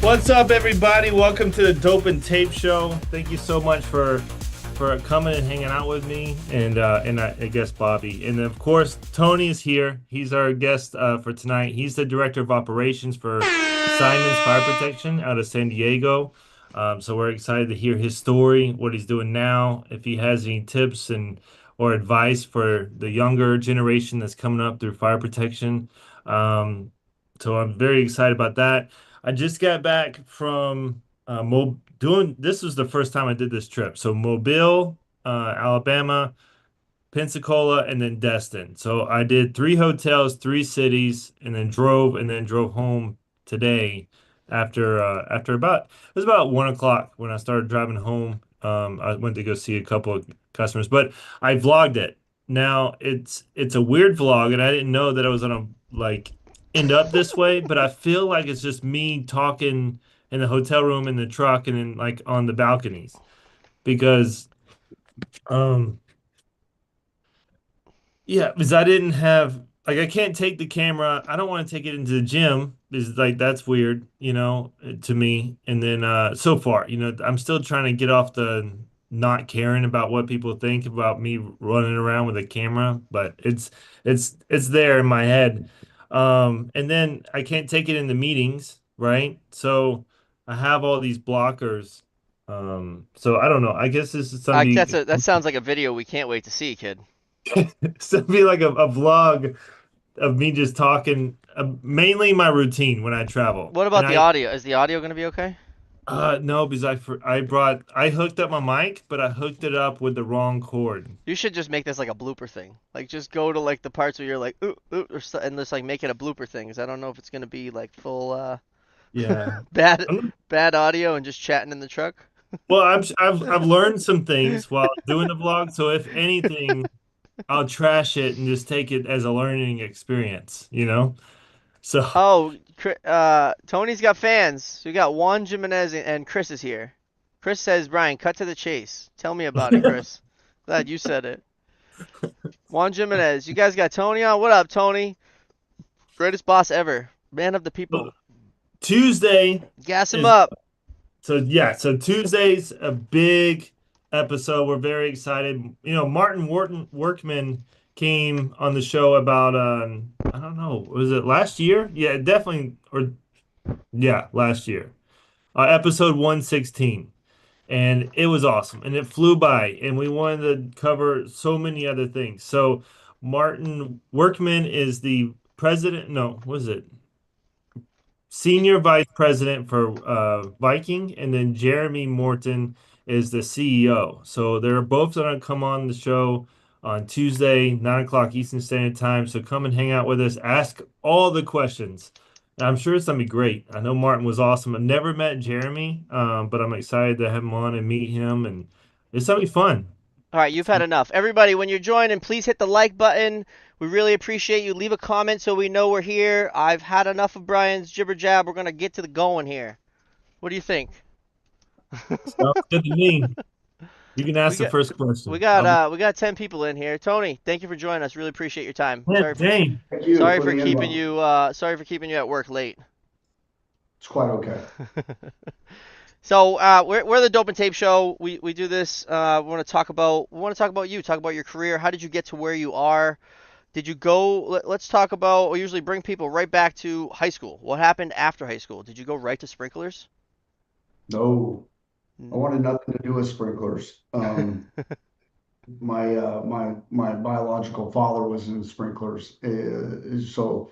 What's up, everybody? Welcome to the Dope and Tape Show. Thank you so much for coming and hanging out with me, and I guess Bobby, and of course Tony is here. He's our guest for tonight. He's the director of operations for Simon's Fire Protection out of San Diego. So we're excited to hear his story, what he's doing now, if he has any tips and or advice for the younger generation that's coming up through fire protection. So I'm very excited about that. I just got back from doing this was the first time I did this trip. So Mobile, Alabama, Pensacola, and then Destin. So I did three hotels, three cities, and then drove home today after about it was about 1 o'clock when I started driving home. I went to go see a couple of customers, but I vlogged it. Now it's a weird vlog, and I didn't know that I was gonna like end up this way, but I feel like it's just me talking in the hotel room, in the truck, and then like on the balconies because um yeah, because I didn't have like I can't take the camera. I don't want to take it into the gym. Is like that's weird, to me. And then so far, I'm still trying to get off the not caring about what people think about me running around with a camera, but it's there in my head. And then I can't take it in the meetings, right? So I have all these blockers. So I don't know. I guess this is something That sounds like a video we can't wait to see, kid. so it'd be like a vlog of me just talking, mainly my routine when I travel. What And about the I, audio? Is the audio going to be okay? no, because I hooked up my mic, but I hooked it up with the wrong cord. You should just make this like a blooper thing. Like just go to like the parts where you're like ooh ooh and just like make it a blooper thing. 'Cause I don't know if it's going to be like full Yeah. bad I'm, bad audio and just chatting in the truck. well, I've learned some things while doing the vlog. So if anything, I'll trash it and just take it as a learning experience. So, Oh, Tony's got fans. So we got Juan Jimenez and Chris is here. Chris says, Brian, cut to the chase. Tell me about it, Chris. Glad you said it. Juan Jimenez, you guys got Tony on? What up, Tony? Greatest boss ever. Man of the people. Tuesday Gas him is up. so Tuesday's a big episode. We're very excited. Martin Wharton Workman came on the show about I don't know, was it last year? Yeah, definitely or yeah, last year. Episode 116. And it was awesome. And it flew by. And we wanted to cover so many other things. So Martin Workman is the president. No, was it? Senior Vice President for Viking, and then Jeremy Morton is the CEO. So they're both going to come on the show on Tuesday, 9 o'clock Eastern Standard Time. So come and hang out with us. Ask all the questions. I'm sure it's going to be great. I know Martin was awesome. I've never met Jeremy, but I'm excited to have him on and meet him, and it's going to be fun. All right, you've had enough. Everybody, when you're joining, please hit the like button. We really appreciate you. Leave a comment so we know we're here. I've had enough of Brian's jibber jab. We're going to get to the going here. What do you think? Sounds good to me. You can We ask the got first we question. got I'll be, uh we got 10 people in here. Tony, thank you for joining us. Really appreciate your time. yeah, dang. Thank you for the invite. Sorry for keeping you at work late. It's quite okay. So we're the Dope and Tape Show. We do this. We want to talk about you. Talk about your career. How did you get to where you are? Did you go? Let's talk about. We usually bring people right back to high school. What happened after high school? Did you go right to sprinklers? No, I Mm. wanted nothing to do with sprinklers. My biological father was in sprinklers, so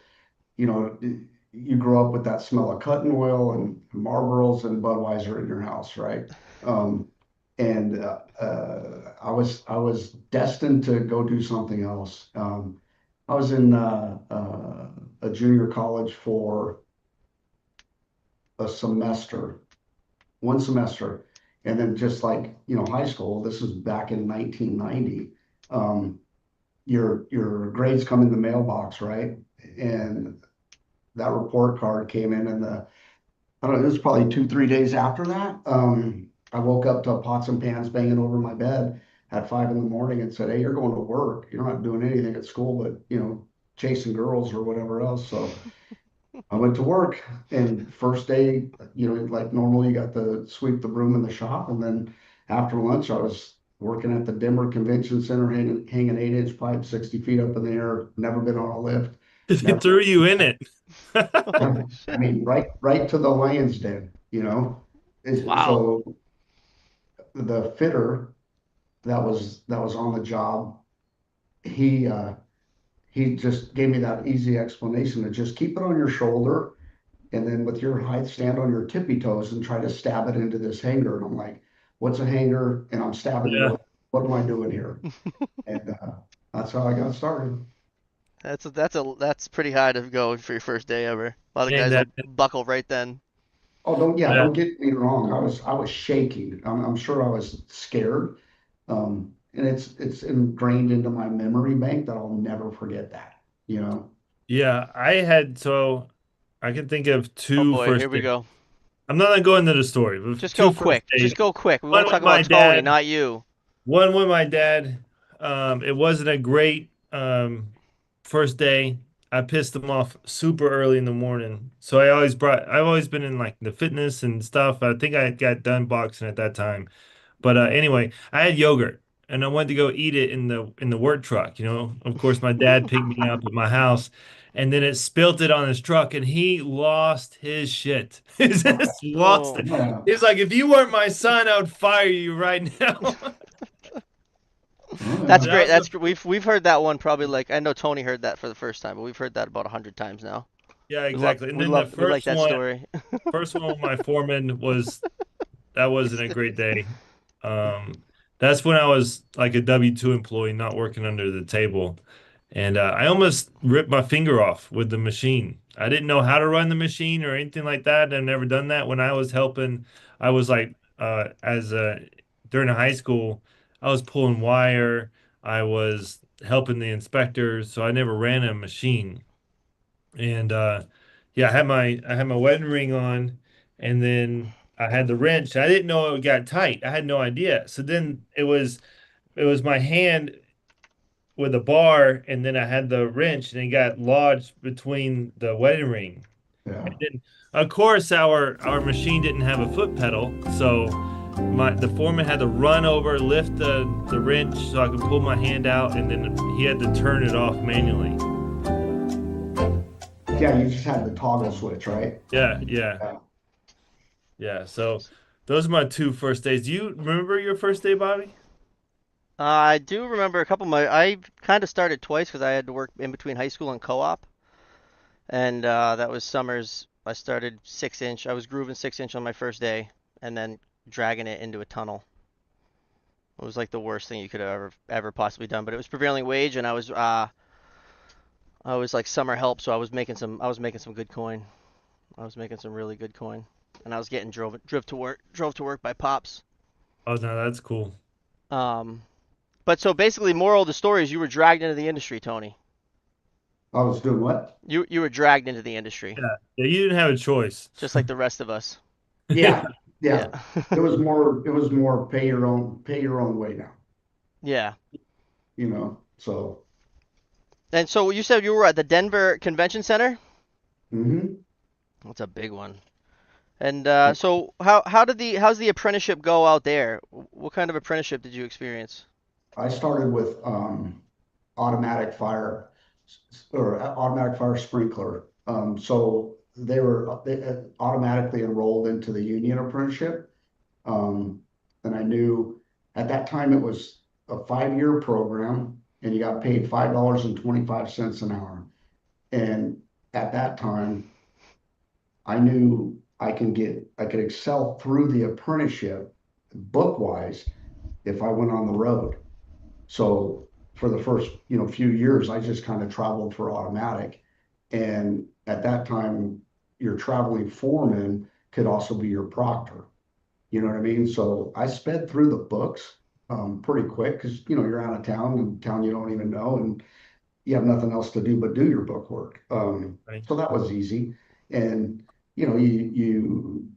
you grow up with that smell of cutting oil and Marlboros and Budweiser in your house, right? Um, and I was destined to go do something else. I was in a junior college for a semester, one semester, and then just like high school. This was back in 1990. Um, your grades come in the mailbox, right? And that report card came in, and I don't know, it was probably 2, 3 days after that. I woke up to pots and pans banging over my bed at 5 in the morning and said, "Hey, you're going to work. You're not doing anything at school, but chasing girls or whatever else." So I went to work, and first day, like normal, you got to sweep the room in the shop. And then after lunch, I was working at the Denver Convention Center, hanging 8-inch pipe 60 feet up in the air, never been on a lift, They never. threw you in it. Holy I shit. mean, right to the lion's den, Wow. So the fitter that was on the job, he he just gave me that easy explanation to just keep it on your shoulder, and then with your height, stand on your tippy toes and try to stab it into this hanger. And I'm like, what's a hanger? And I'm stabbing into Yeah. it. What am I doing here? And that's how I got started. That's pretty high to go for your first day ever. A lot of And guys will buckle right then. Oh, don't yeah, yeah. don't get me wrong. I was shaking. I'm sure I was scared. And it's ingrained into my memory bank that I'll never forget that, you know. Yeah, I had so I can think of Oh two boy, here first we days. go. I'm not gonna go into the story, but Just go two first quick. days. Just go quick. We want One to with talk my about Tony, dad, not you. one with my dad. It wasn't a great first day. I pissed him off super early in the morning. So I've always been in like the fitness and stuff. I think I got done boxing at that time. But anyway, I had yogurt and I went to go eat it in the work truck. Of course, my dad picked me up at my house, and then it spilt it on his truck, and he lost his shit. He just lost Oh, it. Yeah. He's like, if you weren't my son, I would fire you right now. Oh that's yeah. great. That was That's we've heard that one probably like I know Tony heard that for the first time, but we've heard that about 100 times now. yeah, We love exactly. And we then the love we like first that one, story. first one with my foreman was that wasn't a great day. That's when I was like a W-2 employee, not working under the table. And I almost ripped my finger off with the machine. I didn't know how to run the machine or anything like that. I've never done that. When I was helping, I was like, during high school, I was pulling wire. I was helping the inspectors, so I never ran a machine. And yeah, I had my wedding ring on, and then I had the wrench. I didn't know it got tight. I had no idea. So then it was my hand with a bar, and then I had the wrench, and it got lodged between the wedding ring. Yeah. And then, of course, our machine didn't have a foot pedal, so the foreman had to run over, lift the wrench so I could pull my hand out, and then he had to turn it off manually. Yeah, you just had the toggle switch, right? Yeah, yeah. Yeah. Yeah, so those are my two first days. Do you remember your first day, Bobby? I do remember a couple of my I kind of started twice because I had to work in between high school and co-op, and that was summers. I started 6 inch. I was grooving 6 inch on my first day, and then dragging it into a tunnel. It was like the worst thing you could have ever possibly done. But it was prevailing wage, and I was like summer help, so I was making some good coin. I was making some really good coin, and I was getting drove to work by pops. Oh no, that's cool. Um, but so basically, moral of the story is you were dragged into the industry, Tony. I was doing what? You were dragged into the industry, Yeah. Yeah, you didn't have a choice. just like the rest of us. Yeah. Yeah. Yeah. It was more pay your own way now, Yeah. So And so you said you were at the Denver Convention Center? hmm That's a big one. And so how's the apprenticeship go out there? What kind of apprenticeship did you experience? I started with automatic fire or automatic fire sprinkler. So they automatically enrolled into the union apprenticeship. Um, and I knew at that time it was a 5-year program, and you got paid $5.25 an hour. And at that time, I knew I could excel through the apprenticeship book wise if I went on the road. So for the first, few years, I just kind of traveled for automatic. And at that time, your traveling foreman could also be your proctor. You know what I mean? So I sped through the books pretty quick because, you're out of town and town you don't even know, and you have nothing else to do but do your book work. Right. So that was easy. And, you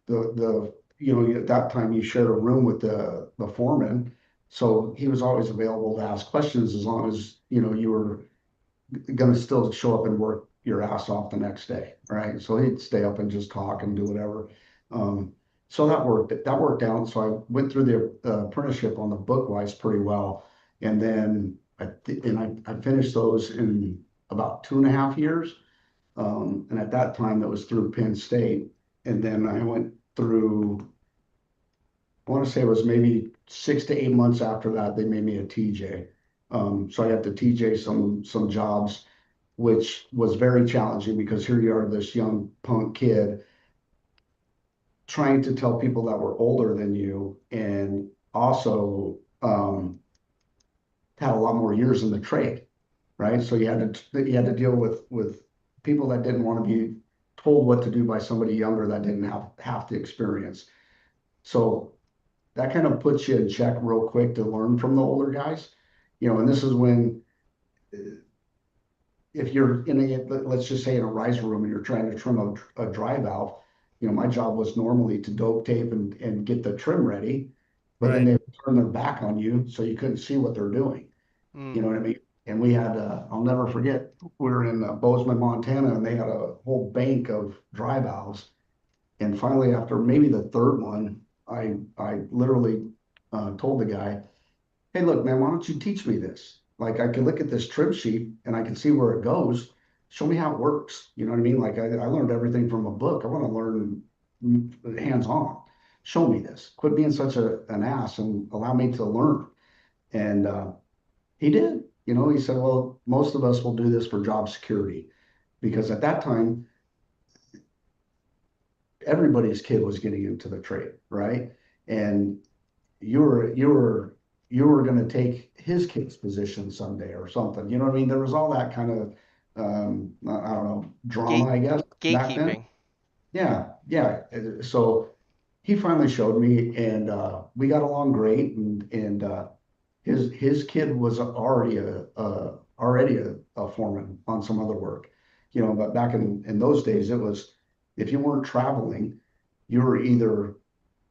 at that time you shared a room with the foreman, so he was always available to ask questions as long as you were going to still show up and work your ass off the next day, right? So he'd stay up and just talk and do whatever. So that worked. That worked out. So I went through the apprenticeship on the bookwise pretty well, and then I finished those in about 2.5 years. And at that time, that was through Penn State, and then I went through. I want to say it was maybe 6 to 8 months after that they made me a TJ. So I had to TJ some jobs, which was very challenging because here you are, this young punk kid trying to tell people that were older than you and also had a lot more years in the trade, right? So you had to deal with people that didn't want to be told what to do by somebody younger that didn't have half the experience. So that kind of puts you in check real quick to learn from the older guys, and this is when if you're let's just say in a riser room and you're trying to trim a dry valve, my job was normally to dope tape and get the trim ready, but then Right. they would turn their back on you so you couldn't see what they're doing. You Mm. know what I mean? And we had, I'll never forget, we were in Bozeman, Montana, and they had a whole bank of dry valves. And finally, after maybe the third one, I literally told the guy, hey, look, man, why don't you teach me this? Like I can look at this trim sheet and I can see where it goes. Show me how it works. You know what I mean? Like I learned everything from a book. I want to learn hands-on. Show me this. Quit being such an ass and allow me to learn. And he did. He said, well, most of us will do this for job security because at that time, everybody's kid was getting into the trade, right? And you were going to take his kid's position someday or something. You know what I mean? There was all that kind of I don't know, drama, Gate I guess, back then. gatekeeping. Yeah, yeah. So he finally showed me, and we got along great. And his kid was already a foreman on some other work, But back in those days, it was if you weren't traveling, you were either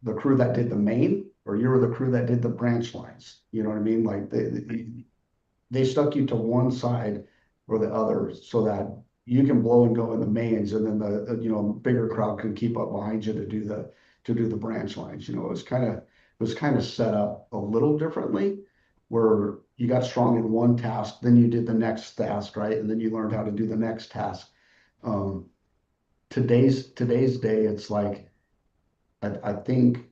the crew that did the main or you were the crew that did the branch lines. You know what I mean? Like they stuck you to one side or the other so that you can blow and go in the mains, and then the bigger crowd can keep up behind you to do the branch lines. It was kind of set up a little differently, where you got strong in one task, then you did the next task, right, and then you learned how to do the next task. Um, today's day, it's like I think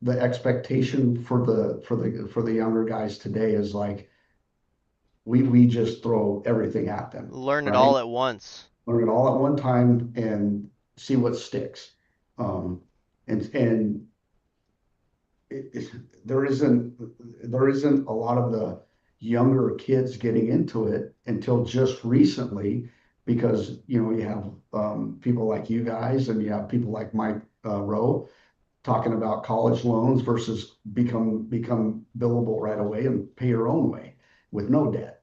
the expectation for the younger guys today is like we just throw everything at them, Learn it right? all at once. Learn it all at one time and see what sticks. Um, and there isn't a lot of the younger kids getting into it until just recently because you have people like you guys and you have people like Mike Rowe talking about college loans versus become billable right away and pay your own way with no debt.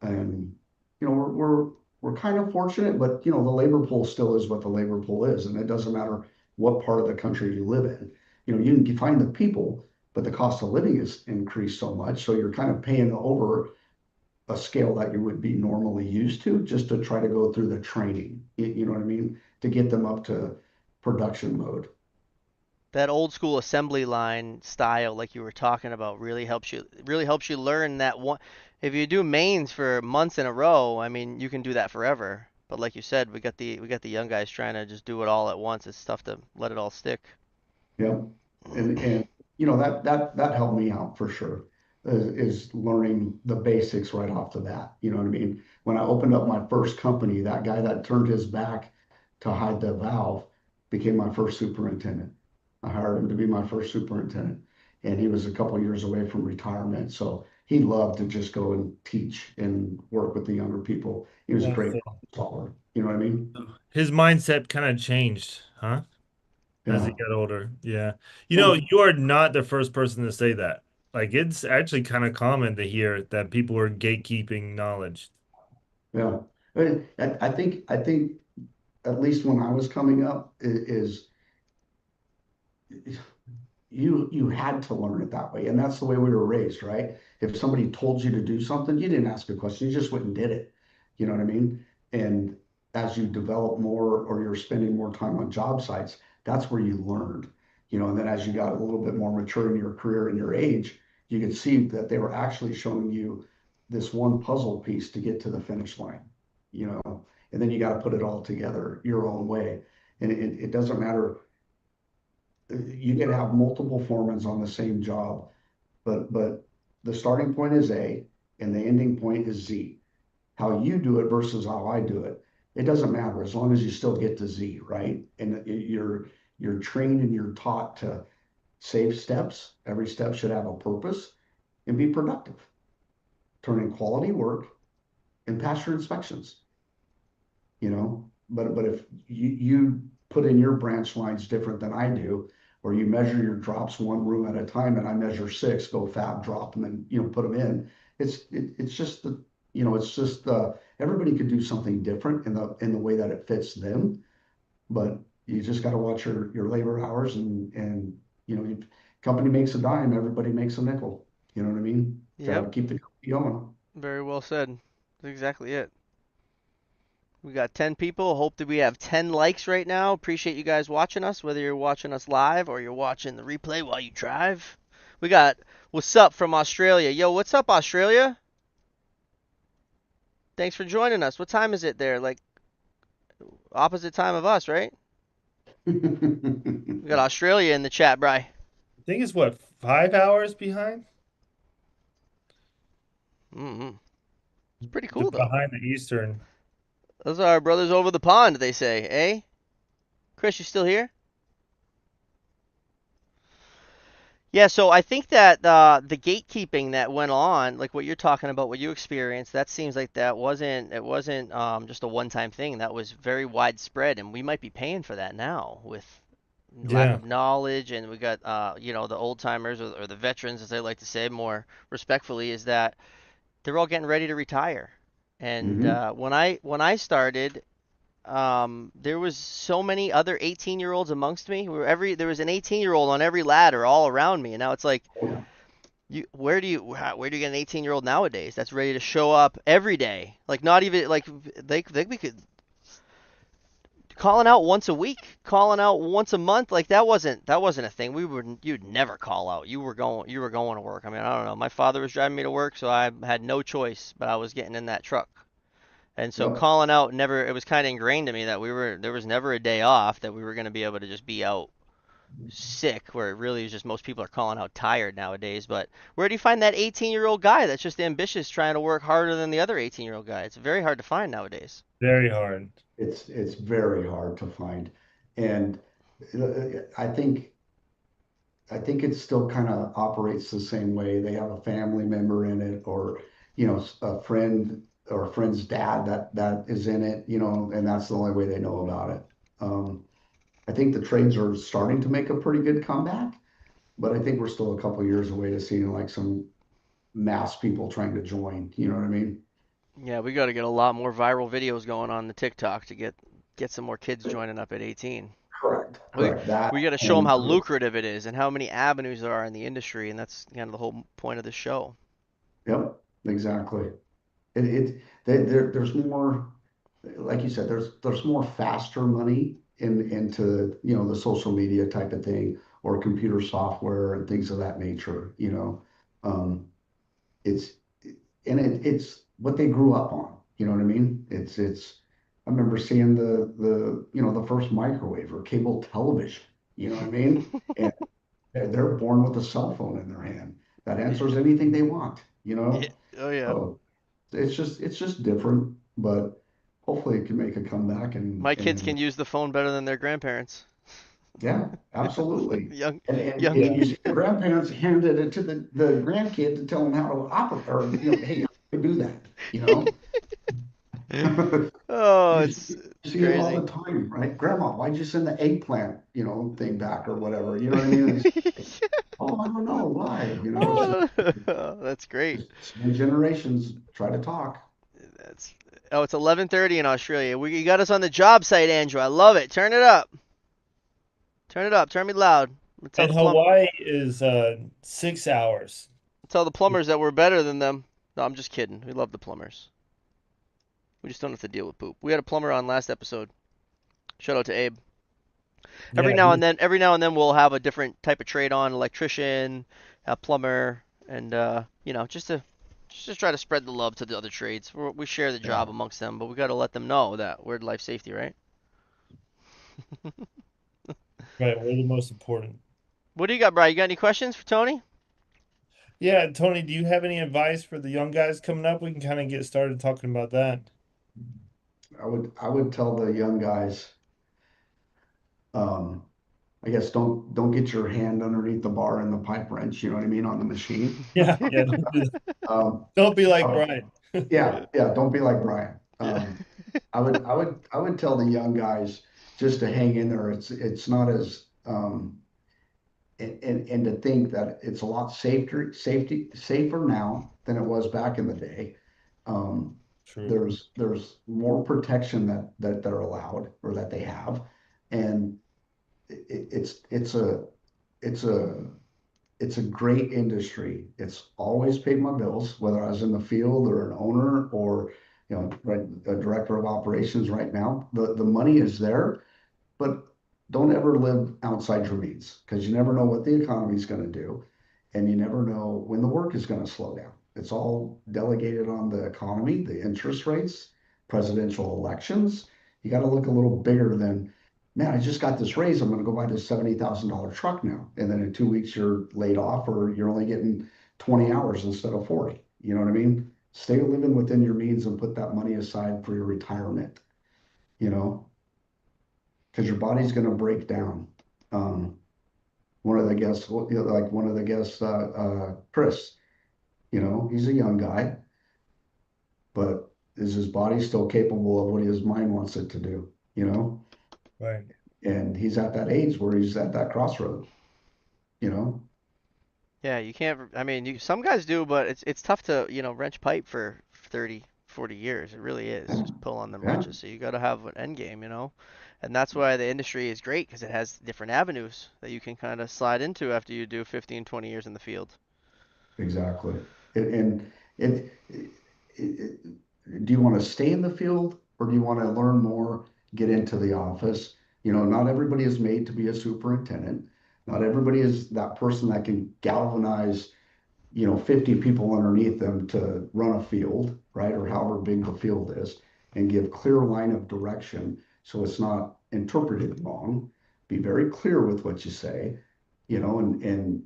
And we're kind of fortunate, but the labor pool still is what the labor pool is, and it doesn't matter what part of the country you live in. You can find the people, but the cost of living is increased so much, so you're kind of paying over a scale that you would be normally used to just to try to go through the training. You know what I mean? To get them up to production mode. That old school assembly line style, like you were talking about, really helps you learn that one. If you do mains for months in a row, I mean, you can do that forever. But like you said, we got the young guys trying to just do it all at once. It's tough to let it all stick. Yep. And that helped me out for sure, is learning the basics right off the bat. You know what I mean? When I opened up my first company, that guy that turned his back to hide the valve became my first superintendent. I hired him to be my first superintendent, and he was a couple years away from retirement. So he loved to just go and teach and work with the younger people. He was a That's great it. problem solver. You know what I mean? His mindset kind of changed, huh? As he Yeah. got older. Yeah. Well, You are not the first person to say that. Like it's actually kind of common to hear that people are gatekeeping knowledge. yeah. I think at least when I was coming up, is you had to learn it that way, and that's the way we were raised, right? If somebody told you to do something, you didn't ask a question, you just went and did it. You know what I mean? And as you develop more or you're spending more time on job sites, that's where you learned, and then as you got a little bit more mature in your career and your age, you could see that they were actually showing you this one puzzle piece to get to the finish line, and then you got to put it all together your own way. And it doesn't matter. You can have multiple foremans on the same job, but the starting point is A and the ending point is Z. How you do it versus how I do it, it doesn't matter as long as you still get to Z, right? And you're trained and you're taught to save steps. Every step should have a purpose and be productive, turn in quality work and pass your inspections. But if you put in your branch lines different than I do, or you measure your drops one room at a time and I measure six, go fab drop them and put them in. It's just everybody could do something different in the way that it fits them, but you just got to watch your labor hours and company makes a dime, everybody makes a nickel. You know what I mean? Got Yep. to keep the company going. Very well said. That's exactly it. We got 10 people. Hope that we have 10 likes right now. Appreciate you guys watching us, whether you're watching us live or you're watching the replay while you drive. We got what's up from Australia. Yo, what's up, Australia? Thanks for joining us. What time is it there? Like opposite time of us, right? We got Australia in the chat, Bry. I think it's what, 5 hours behind? It's pretty cool though. Behind the Eastern. Those are our brothers over the pond, they say, eh? Chris, you still here? Yeah, so I think that the gatekeeping that went on, like what you're talking about, what you experienced, that seems like that wasn't just a one-time thing. That was very widespread, and we might be paying for that now with lack Yeah. of knowledge. And we got the old timers or the veterans, as they like to say more respectfully, is that they're all getting ready to retire. And Mhm. when I started, there was so many other 18-year-olds amongst me. There was an 18-year-old on every ladder all around me, and now it's like, Oh, yeah. where do you get an 18-year-old nowadays that's ready to show up every day? Like not even like they we could calling out once a week, calling out once a month. Like that wasn't a thing. You'd never call out. You were going to work. I mean, I don't know. My father was driving me to work, so I had no choice, but I was getting in that truck. And so Yep. calling out never, it was kind of ingrained to me that there was never a day off, that we were going to be able to just be out sick, where it really is just most people are calling out tired nowadays. But where do you find that 18-year-old guy that's just ambitious, trying to work harder than the other 18-year-old guy? It's very hard to find nowadays. Very hard. It's very hard to find. And I think it still kind of operates the same way. They have a family member in it, or a friend or a friend's dad that is in it, and that's the only way they know about it. I think the trades are starting to make a pretty good comeback, but I think we're still a couple of years away to seeing like some mass people trying to join. You know what I mean? Yeah, we got to get a lot more viral videos going on the TikTok to get some more kids joining up at 18. Correct. We Correct. That we got to show them and how lucrative it is and how many avenues there are in the industry, and that's kind of the whole point of the show. yep, exactly. There's more, like you said, there's more faster money into the social media type of thing or computer software and things of that nature. It's it's what they grew up on. You know what I mean? It's. I remember seeing the first microwave or cable television. You know what I mean? And they're born with a cell phone in their hand that answers anything they want. Yeah. Oh yeah. So it's just different, but hopefully it can make a comeback My kids and can use the phone better than their grandparents. yeah, absolutely. Young, And young. you see the grandparents handed it to the grandkid to tell them how to operate, or hey, how to do that. You know, Oh, you it's see, you it's see it all crazy. the time, right? Grandma, why'd you send the eggplant, thing back or whatever? You know what I mean? It's, oh, I don't know why. It's just, Oh, that's great. just generations try to talk. That's it's 11:30 in Australia. You got us on the job site, Andrew. I love it. Turn it up. Turn it up. Turn me loud. And Hawaii is 6 hours. Tell the plumbers that we're better than them. No, I'm just kidding. We love the plumbers. We just don't have to deal with poop. We had a plumber on last episode. Shout out to Abe. Yeah, Every now and then we'll have a different type of trade on, electrician, a plumber, and just to try to spread the love to the other trades. We share the Yeah. job amongst them, but we got to let them know that we're life safety, right? right. We're the most important. What do you got, Brian? You got any questions for Tony? Yeah, Tony, do you have any advice for the young guys coming up? We can kind of get started talking about that. I would tell the young guys, um, I guess don't get your hand underneath the bar and the pipe wrench, you know what I mean, on the machine. Yeah, yeah. Don't do that. Um, Don't be like I would- Brian. yeah, don't be like Brian. Yeah. I would tell the young guys just to hang in there. It's not as and to think that it's a lot safer now than it was back in the day. Um, True. there's more protection that they're allowed or that they have, and it's a it's a great industry. It's always paid my bills, whether I was in the field or an owner or right, a director of operations right now. The money is there, but don't ever live outside your means because you never know what the economy is going to do, and you never know when the work is going to slow down. It's all delegated on the economy, the interest rates, presidential elections. You got to look a little bigger than, man, I just got this raise. I'm going to go buy this $70,000 truck now. And then in 2 weeks, you're laid off or you're only getting 20 hours instead of 40. You know what I mean? Stay living within your means and put that money aside for your retirement, you know, because your body's going to break down. Um, one of the guests, like one of the guests, Chris, he's a young guy, but is his body still capable of what his mind wants it to do, you know? Right. And he's at that age where he's at that crossroad, you know? Yeah, you can't. I mean, some guys do, but it's tough to wrench pipe for 30, 40 years. It really is. Yeah, Just pull on them yeah, wrenches. So you got to have an end game. And that's why the industry is great because it has different avenues that you can kind of slide into after you do 15, 20 years in the field. exactly. And it, do you want to stay in the field or do you want to learn more, get into the office? Not everybody is made to be a superintendent. Not everybody is that person that can galvanize 50 people underneath them to run a field, right? Or however big the field is, and give clear line of direction so it's not interpreted wrong. Be very clear with what you say, and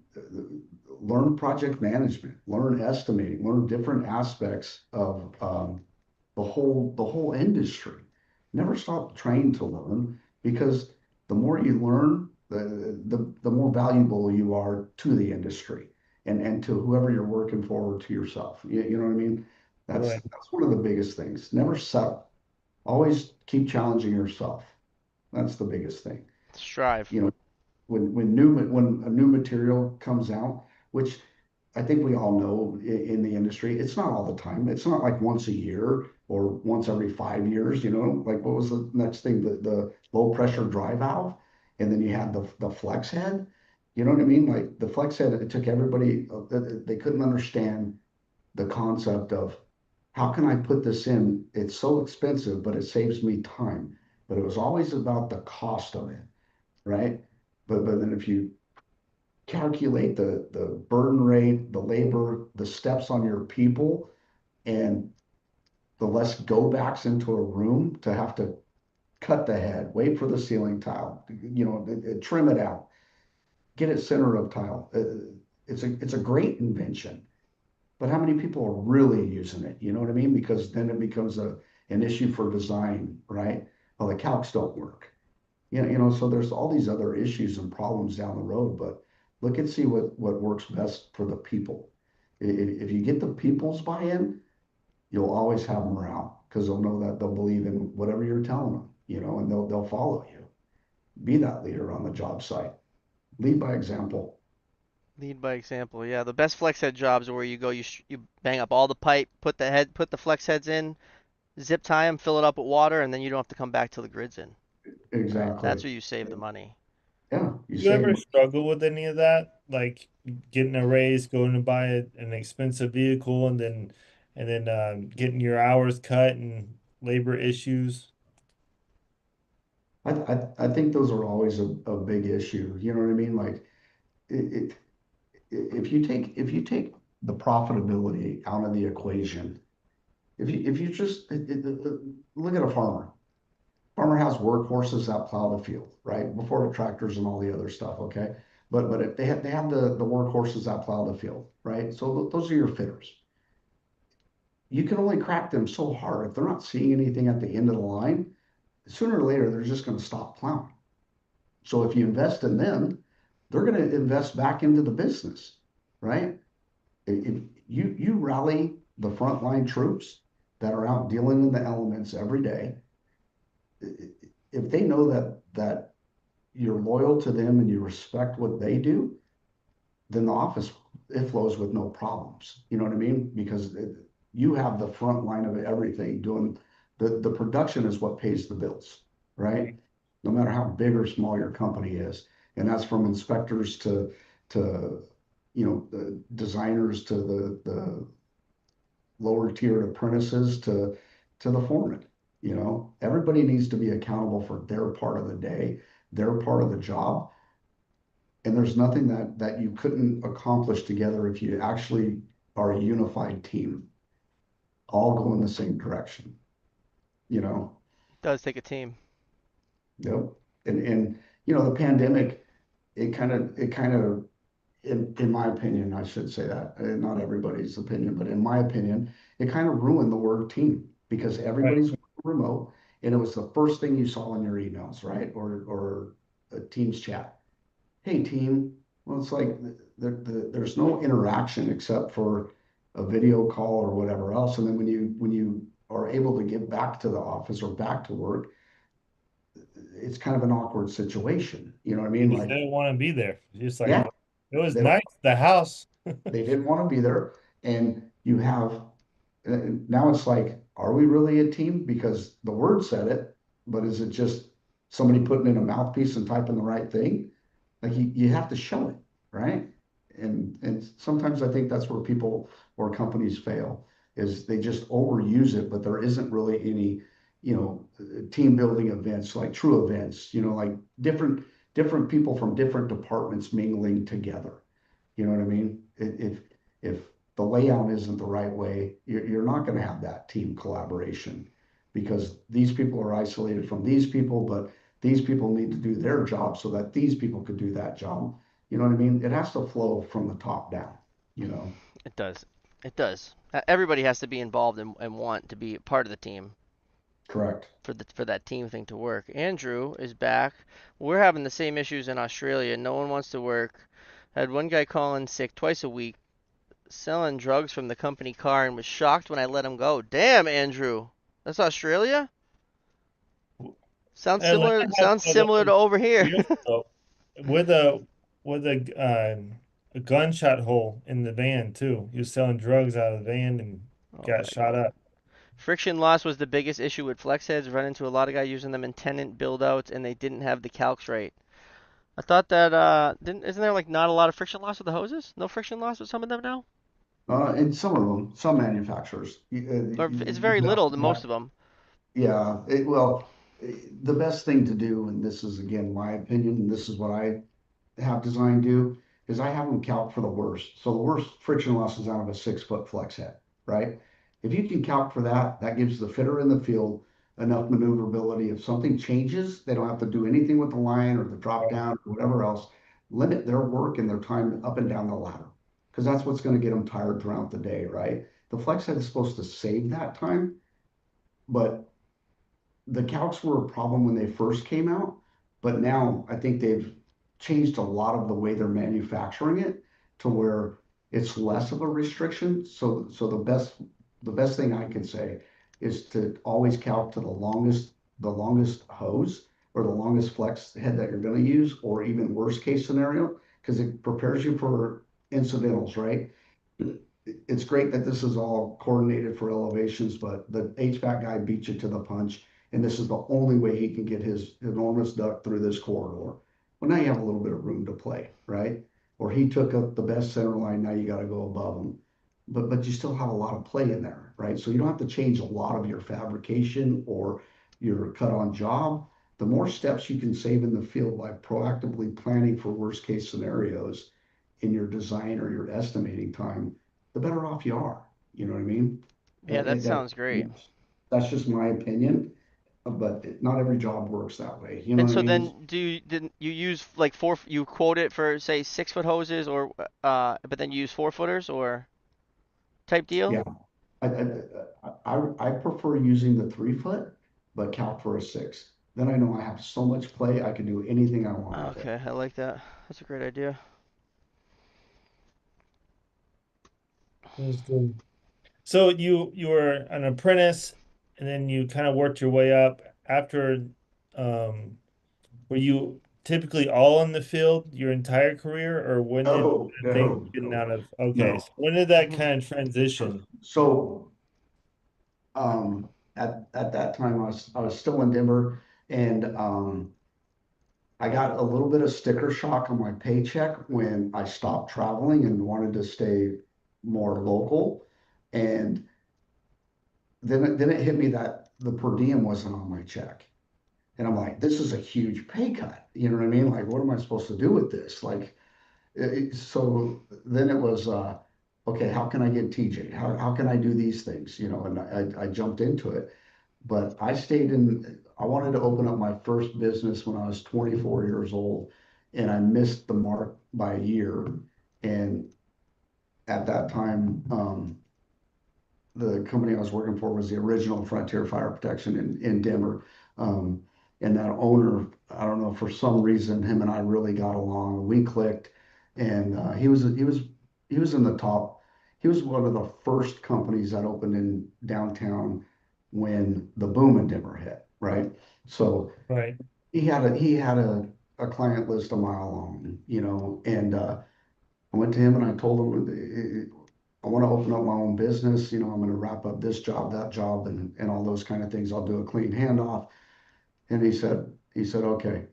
learn project management, learn estimating, learn different aspects of the whole industry. Never stop trying to learn because the more you learn, the more valuable you are to the industry and to whoever you're working for or to yourself. You know what I mean? That's Right. that's one of the biggest things. Never settle. Always keep challenging yourself. That's the biggest thing. Strive. You know, when a new material comes out, which I think we all know in the industry, it's not all the time. It's not like once a year or once every 5 years, like what was the next thing? The low pressure dry valve. And then you had the flex head. You know what I mean? Like the flex head, it took everybody, they couldn't understand the concept of how can I put this in? It's so expensive, but it saves me time. But it was always about the cost of it, right? But then if you calculate the burden rate, the labor, the steps on your people, and the less go backs into a room to have to cut the head, wait for the ceiling tile, trim it out, get it center of tile. It's a great invention, but how many people are really using it? You know what I mean? Because then it becomes an issue for design, right? Well, the calcs don't work. So there's all these other issues and problems down the road, but look and see what works best for the people. If you get the people's buy-in, you'll always have morale because they'll know that they'll believe in whatever you're telling them, and they'll follow you. Be that leader on the job site. Lead by example. Lead by example. Yeah, the best flex head jobs are where you go, you bang up all the pipe, put the flex heads in, zip tie them, fill it up with water, and then you don't have to come back till the grid's in. Right? Exactly. That's where you save the money. Yeah, you You save ever them. struggle with any of that? Like getting a raise, going to buy an expensive vehicle, and then getting your hours cut and labor issues? I think those are always a big issue. You know what I mean? Like it, if you take the profitability out of the equation, if you just look at a farmer. Farmer has workhorses that plow the field, right? Before the tractors and all the other stuff, okay? But if they have the workhorses that plow the field, right? So those are your fitters. You can only crack them so hard if they're not seeing anything at the end of the line. Sooner or later, they're just going to stop plowing. So if you invest in them, they're going to invest back into the business, right? If you rally the frontline troops that are out dealing in the elements every day, if they know that you're loyal to them and you respect what they do, then the office it flows with no problems. You know what I mean? Because you have the front line of everything doing the production is what pays the bills, right? No matter how big or small your company is, and that's from inspectors to the designers to the lower tiered apprentices to the foreman. Everybody needs to be accountable for their part of the day, their part of the job. And there's nothing that you couldn't accomplish together if you actually are a unified team, all go in the same direction, you know? It does take a team. Yep. And the pandemic, it kind of in my opinion, I should say that, not everybody's opinion, but in my opinion, it kind of ruined the word team because Right. everybody's remote and it was the first thing you saw in your emails, right? Or a Teams chat. Hey, team. Well, it's like there's no interaction except for a video call or whatever else. And then when you are able to get back to the office or back to work, it's kind of an awkward situation. You know what I mean? Because Like, they don't want to be there. Just like, yeah, well, it was they don't nice, the house. they didn't want to be there. And you have now it's like, are we really a team? Because the word said it, but is it just somebody putting in a mouthpiece and typing the right thing? Like you have to show it, right? And sometimes I think that's where people or companies fail is they just overuse it, but there isn't really any, team building events like true events, like different people from different departments mingling together. You know what I mean? If the layout isn't the right way, you're not going to have that team collaboration because these people are isolated from these people, but these people need to do their job so that these people could do that job. You know what I mean? It has to flow from the top down, you know? It does. It does. Everybody has to be involved and want to be part of the team Correct. for that team thing to work. Andrew is back. We're having the same issues in Australia. No one wants to work. I had one guy call in sick twice a week, selling drugs from the company car, and was shocked when I let him go. Damn, Andrew. That's Australia? Sounds Atlanta similar. has Sounds one of similar those to over here. deals, though, with a gunshot hole in the van too. He was selling drugs out of the van and Oh got my shot God. up. Friction loss was the biggest issue with flex heads. Run into a lot of guys using them in tenant build outs, and they didn't have the calcs right. I thought that didn't isn't there like not a lot of friction loss with the hoses? No friction loss with some of them now, And some of them, some manufacturers, or it's very you have little to to have, most of them. yeah, well, the best thing to do, and this is again my opinion, and this is what I have design do is I have them calc for the worst. So the worst friction loss is out of a 6 foot flex head, right? If you can calc for that, that gives the fitter in the field enough maneuverability. If something changes, they don't have to do anything with the line or the drop down or whatever else. Limit their work and their time up and down the ladder because that's what's going to get them tired throughout the day, right? The flex head is supposed to save that time, but the calcs were a problem when they first came out, but now I think they've changed a lot of the way they're manufacturing it to where it's less of a restriction. So the best thing I can say is to always calc to the longest hose or the longest flex head that you're going to use, or even worst case scenario, because it prepares you for incidentals, right? It's great that this is all coordinated for elevations, but the HVAC guy beat you to the punch, and this is the only way he can get his enormous duct through this corridor. Well, now you have a little bit of room to play, right? Or he took up the best center line, now you got to go above him. but you still have a lot of play in there, right? So you don't have to change a lot of your fabrication or your cut on job. The more steps you can save in the field by proactively planning for worst case scenarios in your design or your estimating time, the better off you are. You know what I mean? Yeah, that That, sounds great. that's just my opinion, but not every job works that way. You know And what I so mean? then, didn't you use like you quote it for say 6 foot hoses, or but then you use 4 footers or type deal? Yeah. I prefer using the 3 foot, but count for a six. Then I know I have so much play, I can do anything I want with it. Okay, I like that. That's a great idea. That's good. So you were an apprentice, and then you kind of worked your way up after. Um, were you typically all in the field your entire career, or when did No, things no, getting no, out of? Okay, no. so when did that Mhm. kind of transition? So at that time I was still in Denver and I got a little bit of sticker shock on my paycheck when I stopped traveling and wanted to stay more local. And then it hit me that the per diem wasn't on my check. And I'm like, this is a huge pay cut. You know what I mean? Like, what am I supposed to do with this? Like, so then it was, okay, how can I get TJ? How can I do these things? You know, and I jumped into it. But I wanted to open up my first business when I was 24 years old, and I missed the mark by a year. And at that time, the company I was working for was the original Frontier Fire Protection in Denver. Um, and that owner, I don't know, for some reason, him and I really got along. We clicked, and he was in the top. He was one of the first companies that opened in downtown when the boom in Denver hit, right? So Right. he had a client list a mile long, and I went to him and I told him I want to open up my own business. I'm going to wrap up this job, that job, and all those kind of things. I'll do a clean handoff. And he said, okay,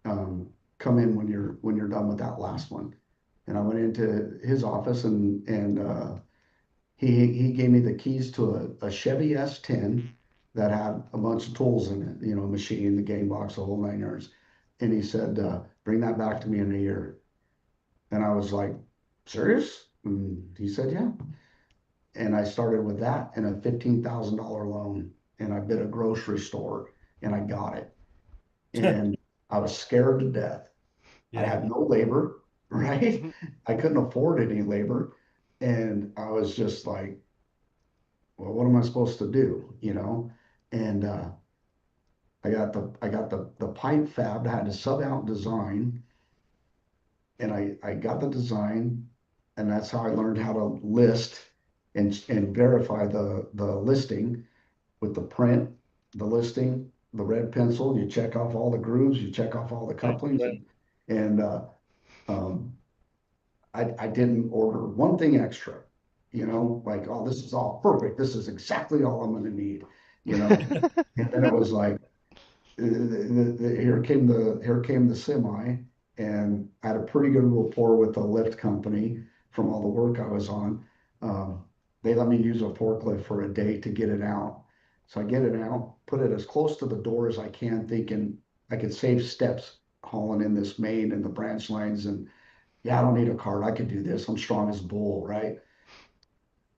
come in when you're done with that last one. And I went into his office and he gave me the keys to a Chevy S10 that had a bunch of tools in it, machine, the game box, the whole 9 yards. And he said, bring that back to me in a year. And I was like, serious? And he said, yeah. And I started with that and a $15,000 loan. And I bid a grocery store and I got it. And I was scared to death. I Yeah. had no labor, right? I couldn't afford any labor. And I was just like, well, what am I supposed to do? And I got the pipe fab. I had to sub out design, and I got the design, and that's how I learned how to list and verify the listing with the print, the listing, the red pencil. You check off all the grooves, you check off all the Right. couplings, Right. and um, I didn't order one thing extra. Like, oh, this is all perfect. This is exactly all I'm going to need. You know, and then it was like here came the semi, and I had a pretty good rapport with the lift company from all the work I was on. Um, they let me use a forklift for a day to get it out. So I get it out, put it as close to the door as I can, thinking I could save steps hauling in this main and the branch lines. And yeah, I don't need a cart. I could do this. I'm strong as a bull, right?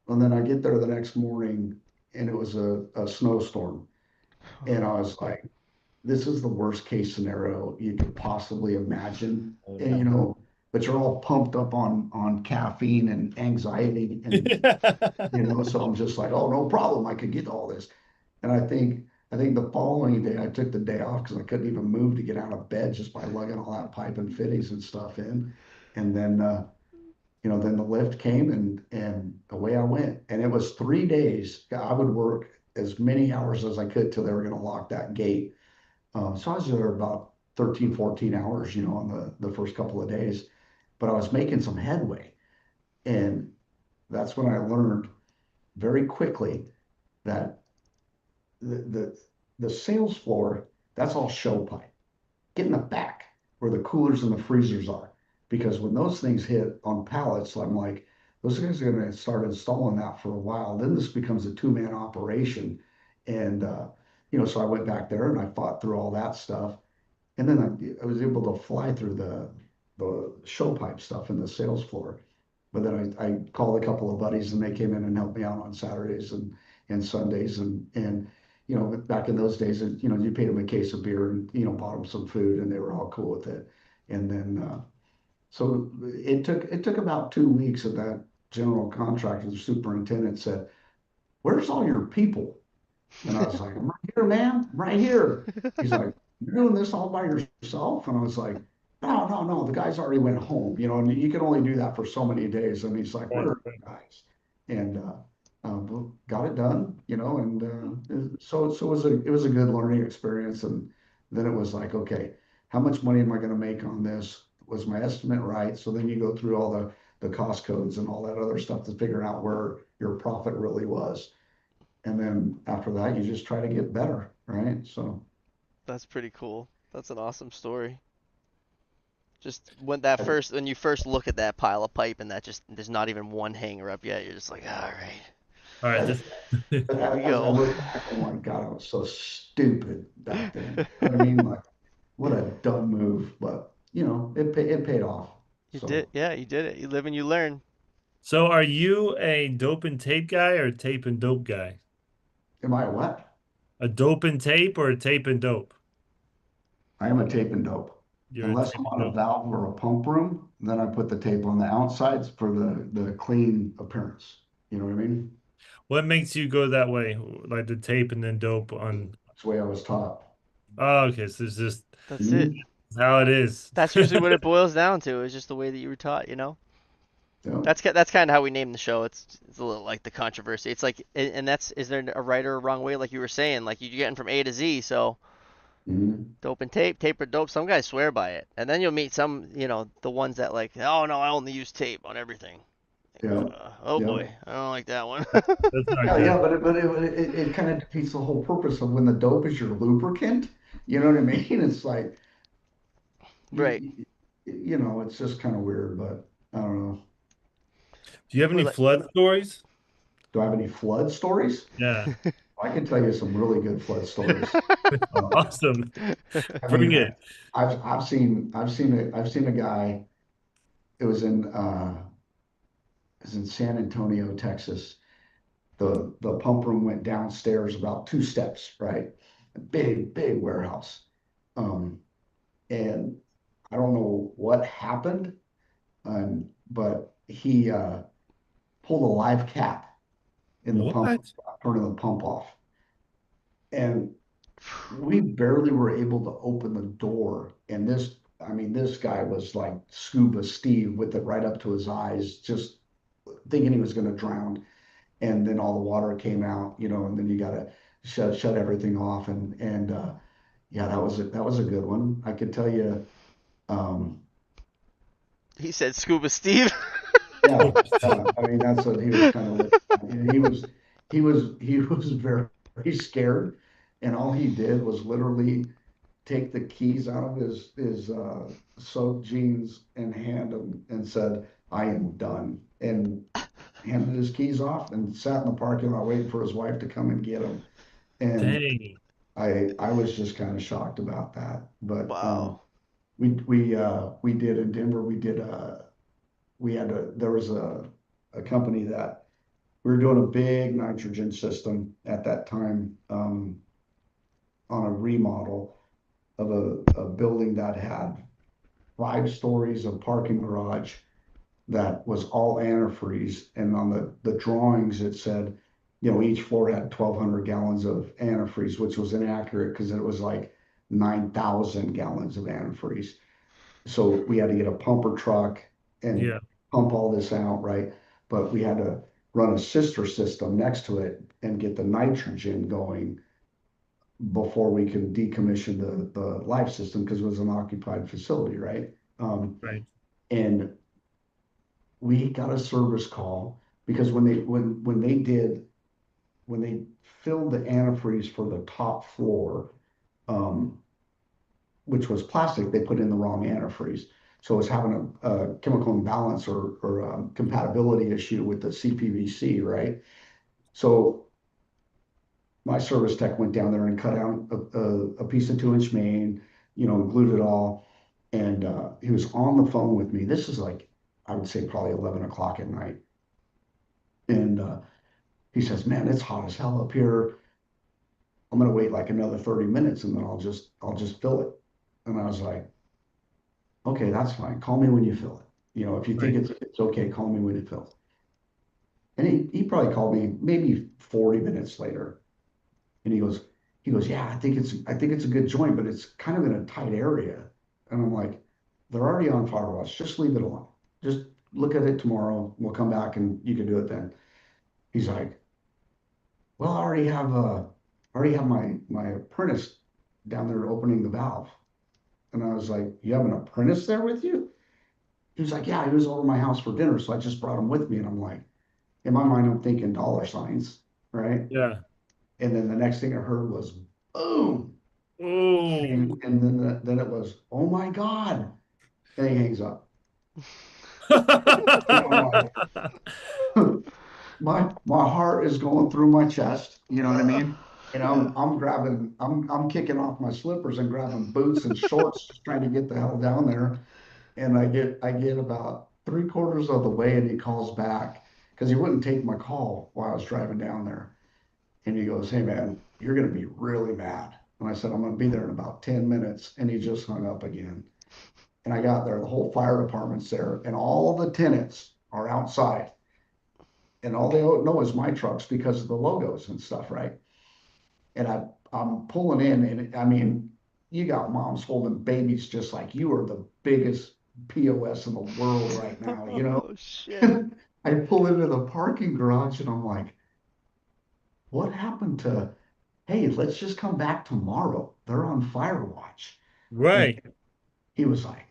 And then I get there the next morning, and it was a snowstorm. And I was like, this is the worst case scenario you could possibly imagine. And but you're all pumped up on caffeine and anxiety, and so I'm just like, oh, no problem, I could get all this. And I think the following day I took the day off because I couldn't even move to get out of bed just by lugging all that pipe and fittings and stuff in. And then the lift came and away I went. And it was 3 days. I would work as many hours as I could till they were going to lock that gate. So I was there about 13, 14 hours, on the first couple of days, but I was making some headway. And that's when I learned very quickly that the sales floor, that's all show pipe. Get in the back where the coolers and the freezers are. Because when those things hit on pallets, I'm like, those guys are going to start installing that for a while. Then this becomes a two-man operation. And, so I went back there and I fought through all that stuff. And then I was able to fly through the show pipe stuff in the sales floor. But then I called a couple of buddies and they came in and helped me out on Saturdays and Sundays. Back in those days, you paid them a case of beer and, bought them some food and they were all cool with it. And then, so it took about 2 weeks of that general contractor, the superintendent said, "Where's all your people?" And I was like, "I'm right here, man, I'm right here." He's like, "You're doing this all by yourself?" And I was like, "No, no, no, the guys already went home, and you can only do that for so many days." And he's like, "Where Right, are right. the guys?" And got it done, and so it was a good learning experience. And then it was like, okay, how much money am I going to make on this? Was my estimate right? So then you go through all the cost codes and all that other stuff to figure out where your profit really was. And then after that, you just try to get better, right? So That's pretty cool. That's an awesome story. Just I- when you first look at that pile of pipe and that just there's not even one hanger up yet, you're just like, all right, All right, as, this here we as I go. look back, I'm like, God, I was so stupid back then. You know what I mean? Like, what a dumb move, but it paid off. You did, So, yeah, you did it. You live and you learn. So are you a dope and tape guy or tape and dope guy? am I a what? A dope and tape or a tape and dope? I am a tape and dope. You're a Unless tape I'm and on a dope. valve or a pump room, then I put the tape on the outsides for the clean appearance. You know what I mean? What makes you go that way? Like the tape and then dope on. That's the way I was taught. Oh, okay. So it's just That's it. Mhm. how it is. That's usually what it boils down to. Is just the way that you were taught, you know. Yeah. That's kind of how we named the show. It's a little like the controversy. It's like, and that's is there a right or a wrong way? Like you were saying, like you're getting from A to Z. So Mhm. dope and tape, tape or dope. Some guys swear by it, and then you'll meet some, the ones that like, oh no, I only use tape on everything. Yeah. Oh Yeah. boy, I don't like that one. That's not Yeah, yeah, good. but it kind of defeats the whole purpose of when the dope is your lubricant. You know what I mean? It's like Right. you, it's just kind of weird, but I don't know. Do you have Or any like, flood stories? Do I have any flood stories? Yeah. I can tell you some really good flood stories. Um, Awesome. I Bring mean, it. I've seen a guy. It was in San Antonio, Texas. The pump room went downstairs about 2 steps, right? A big, big warehouse. Um, and I don't know what happened, but he pulled a live cap in the pump, What? turning the pump off. And we barely were able to open the door. And this guy was like scuba Steve with it right up to his eyes, just thinking he was going to drown. And then all the water came out, and then you got to shut everything off. And yeah, that was a good one. I could tell you. Um, he said Scuba Steve. Yeah, yeah. I mean, that's what he was kind of looking at. He was very scared, and all he did was literally take the keys out of his soaked jeans and hand them and said, "I am done," and handed his keys off and sat in the parking lot waiting for his wife to come and get him. And Dang. I was just kind of shocked about that. But Wow. we did in Denver. There was a company that we were doing a big nitrogen system at that time, on a remodel of a building that had 5 stories of parking garage that was all antifreeze. And on the drawings, it said, each floor had 1,200 gallons of antifreeze, which was inaccurate because it was like 9,000 gallons of antifreeze. So we had to get a pumper truck and Yeah. pump all this out, right? But we had to run a sister system next to it and get the nitrogen going before we could decommission the life system because it was an occupied facility, right? Right. And we got a service call because when they filled the antifreeze for the top floor, um, which was plastic, they put in the wrong antifreeze. So it's having a chemical imbalance or compatibility issue with the CPVC, right? So my service tech went down there and cut out a piece of 2-inch main, glued it all. And he was on the phone with me. This is like, I would say probably 11 o'clock at night. And he says, man, it's hot as hell up here. I'm going to wait like another 30 minutes and then I'll just fill it. And I was like, okay, that's fine. Call me when you fill it. If you think Right. it's okay, call me when you fill it. And he probably called me maybe 40 minutes later. And he goes, yeah, I think it's a good joint, but it's kind of in a tight area. And I'm like, they're already on firewatch. Just leave it alone. Just look at it tomorrow. We'll come back and you can do it then. He's like, well, I already have my apprentice down there opening the valve. And I was like, you have an apprentice there with you? He was like, yeah, he was over my house for dinner, so I just brought him with me. And I'm like, in my mind, I'm thinking dollar signs, right? Yeah. And then the next thing I heard was boom. Oh. And then it was, oh my God. And he hangs up. And I'm like, my heart is going through my chest. You know what I mean? And Yeah. I'm kicking off my slippers and grabbing boots and shorts, just trying to get the hell down there. And I get about 3/4 of the way, and he calls back because he wouldn't take my call while I was driving down there. And he goes, hey man, you're gonna be really mad. And I said, I'm gonna be there in about 10 minutes. And he just hung up again. And I got there, the whole fire department's there, and all the tenants are outside. And all they know is my trucks because of the logos and stuff, right? And I'm pulling in, and I mean, you got moms holding babies just like you are the biggest POS in the world right now. Oh shit. And I pull into the parking garage and I'm like, what happened to, hey, let's just come back tomorrow. They're on fire watch. And Right. he was like,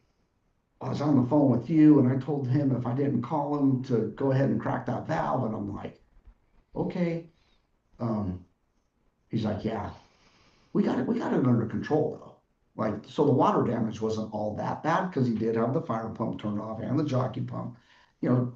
I was on the phone with you and I told him if I didn't call him to go ahead and crack that valve. And I'm like, okay. Um, he's like, yeah, we got it under control though. Like, so the water damage wasn't all that bad because he did have the fire pump turned off and the jockey pump,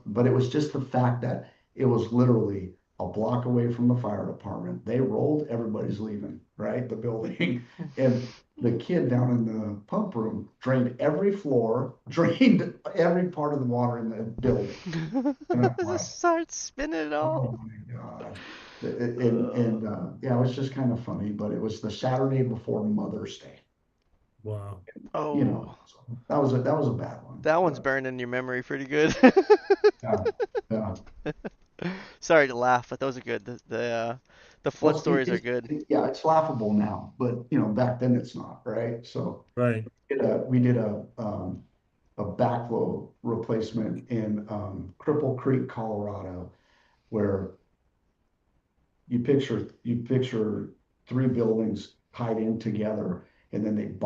but it was just the fact that it was literally a block away from the fire department. They rolled, everybody's leaving, right? The building. And the kid down in the pump room drained every floor, drained every part of the water in the building. And I'm like, Just start spinning it all. oh my God. And yeah, it was just kind of funny, but it was the Saturday before Mother's Day, Wow. Oh, so that was a bad one. that one's burned in your memory pretty good. Yeah, yeah. Sorry to laugh, but those are good. The flood Well, stories are good. yeah, it's laughable now, but back then it's not, right? So Right. we did a backflow replacement in Cripple Creek, Colorado, where you picture three buildings tied in together, and then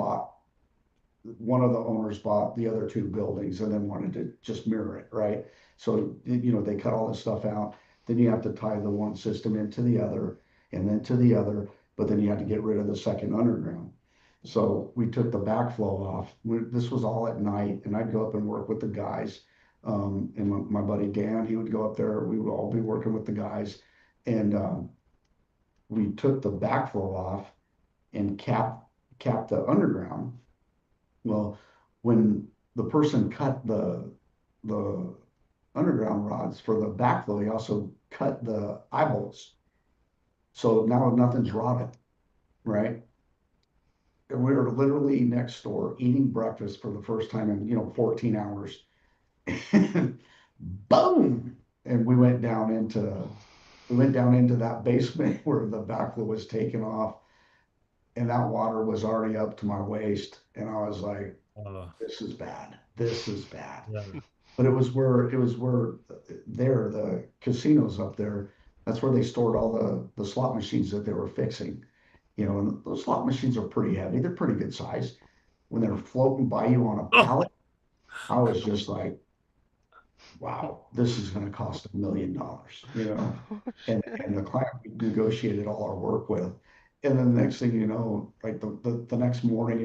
one of the owners bought the other two buildings and then wanted to just mirror it, right? So, they cut all this stuff out. Then you have to tie the one system into the other and then to the other, but then you have to get rid of the second underground. So we took the backflow off. This was all at night, and I'd go up and work with the guys. And my buddy Dan, he would go up there. We would all be working with the guys, and we took the backflow off and capped the underground. Well, when the person cut the underground rods for the backflow, he also cut the eye bolts. So now nothing's rotted, right? And we were literally next door eating breakfast for the first time in 14 hours. And boom! And we went down into that basement where the backflow was taken off, and that water was already up to my waist. And I was like, Uh, this is bad. This is bad. yeah. But it was where there, the casinos up there, that's where they stored all the slot machines that they were fixing. And those slot machines are pretty heavy. They're pretty good size. When they're floating by you on a Oh. pallet, I was just like, wow, this is going to cost $1 million. Oh, And the client we negotiated all our work with. And then the next thing you know, like the next morning,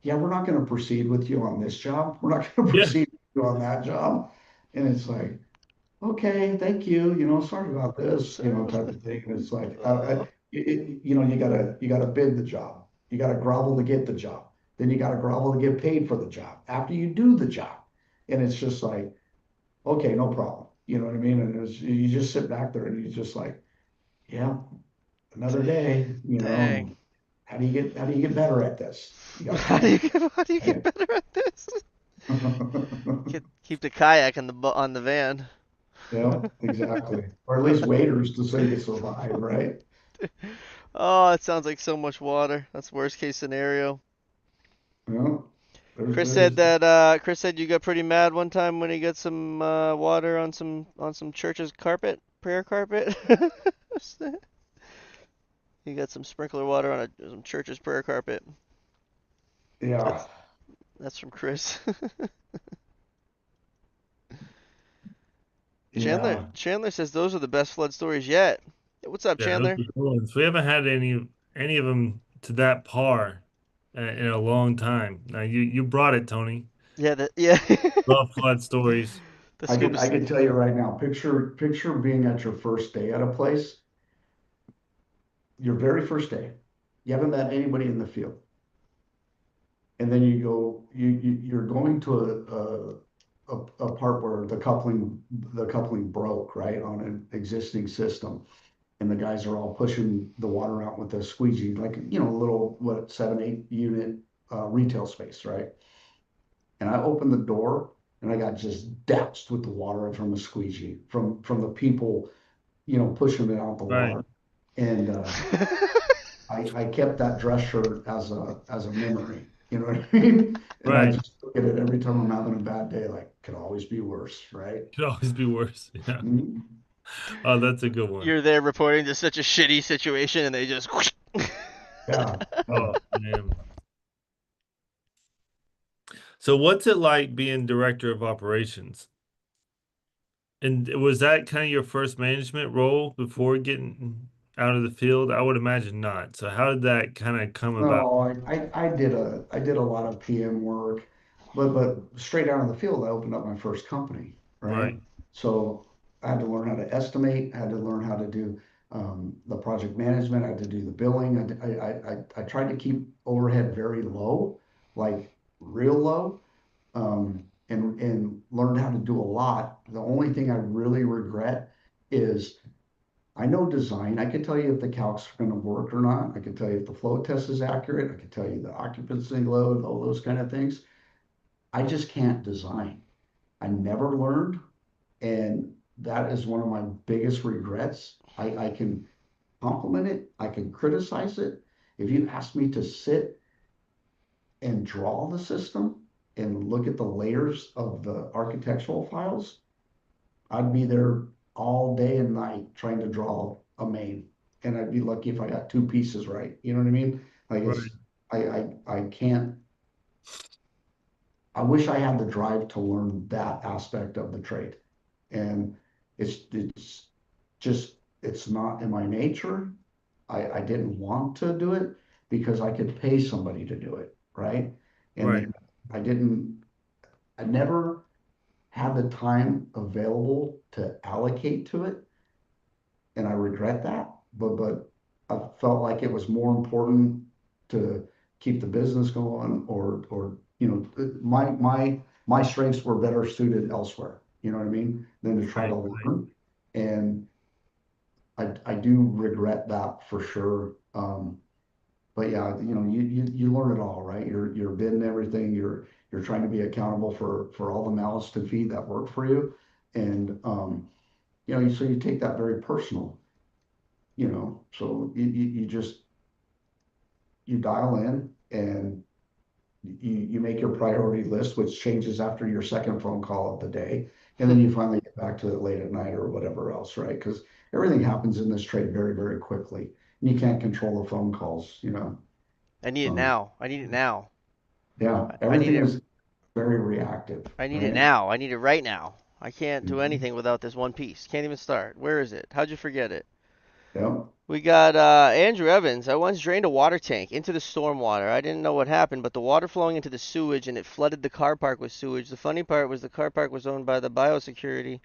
yeah, we're not going to proceed with you on this job. We're not going to Yeah. proceed with you on that job. And it's like, okay, thank you, sorry about this, So, type of thing. And it's like, uh, you gotta bid the job. You gotta grovel to get the job. Then you gotta grovel to get paid for the job after you do the job. And it's just like, okay, no problem. You know what I mean? And you just sit back there and you just like, yeah, another day, dang. how do you get better at this? You gotta How do you train. get how do you get Right? better at this? Keep the kayak in on the van. Yeah, exactly. Or at least waiters to so you can survive, right? Oh, it sounds like so much water. That's worst case scenario. Yeah. There's Chris said there's that Chris said you got pretty mad one time when he got some water on some church's carpet, prayer carpet. He got some sprinkler water on some church's prayer carpet. yeah. That's that's from Chris. Chandler Yeah. Chandler says those are the best flood stories yet. What's up, Yeah, those Chandler? are good ones. We haven't had any of them to that par in a long time. Now you brought it, Tony. Yeah, yeah. Love flood stories. The I could scuba. I could tell you right now, picture being at your first day at a place, your very first day. You haven't met anybody in the field. And then you're going to a part where the coupling broke, right, on an existing system. And the guys are all pushing the water out with a squeegee, like, a little, what, 7, 8 unit retail space, right? And I opened the door and I got just doused with the water from a squeegee from the people, pushing it out the Right, water. And I kept that dress shirt as a memory. You know what I mean? And I right. just look at it every time I'm having a bad day, like, could always be worse, right? Could always be worse. Yeah. Mhm. Oh, that's a good one. You're there reporting to such a shitty situation, and they just. Yeah. Oh man. So what's it like being director of operations? And was that kind of your first management role before getting out of the field? I would imagine not. So how did that kind of come about? No, I did a lot of PM work, but straight out of the field, I opened up my first company, right? Right, So I had to learn how to estimate, I had to learn how to do the project management, I had to do the billing. I tried to keep overhead very low, like real low, and learned how to do a lot. The only thing I really regret is I know design. I can tell you if the calcs are going to work or not. I can tell you if the flow test is accurate. I can tell you the occupancy load, all those kind of things. I just can't design. I never learned, and that is one of my biggest regrets. I can compliment it, I can criticize it. If you ask me to sit and draw the system and look at the layers of the architectural files, I'd be there all day and night trying to draw a main. And I'd be lucky if I got two pieces right. You know what I mean? Like right, I can't, I wish I had the drive to learn that aspect of the trade. And it's just, it's not in my nature. I didn't want to do it because I could pay somebody to do it, right? And right, then I didn't, I never had the time available to allocate to it, and I regret that. But I felt like it was more important to keep the business going, or my strengths were better suited elsewhere. You know what I mean? Than to try to right, learn, and I do regret that for sure. But yeah, you learn it all, right? You're bidding everything. You're trying to be accountable for all the mouths to feed that work for you, and so you take that very personal. So you just you dial in and you make your priority list, which changes after your second phone call of the day, and then you finally get back to it late at night or whatever else, right? Because everything happens in this trade very, very quickly, and you can't control the phone calls. I need it Um, now. I need it now. yeah, I need everything it. is very reactive, I need it right? now. I need it right now. I can't do Mhm. anything without this one piece. Can't even start. Where is it? How'd you forget it? Yep. We got Andrew Evans. I once drained a water tank into the storm water. I didn't know what happened, but the water flowing into the sewage and it flooded the car park with sewage. The funny part was the car park was owned by the biosecurity,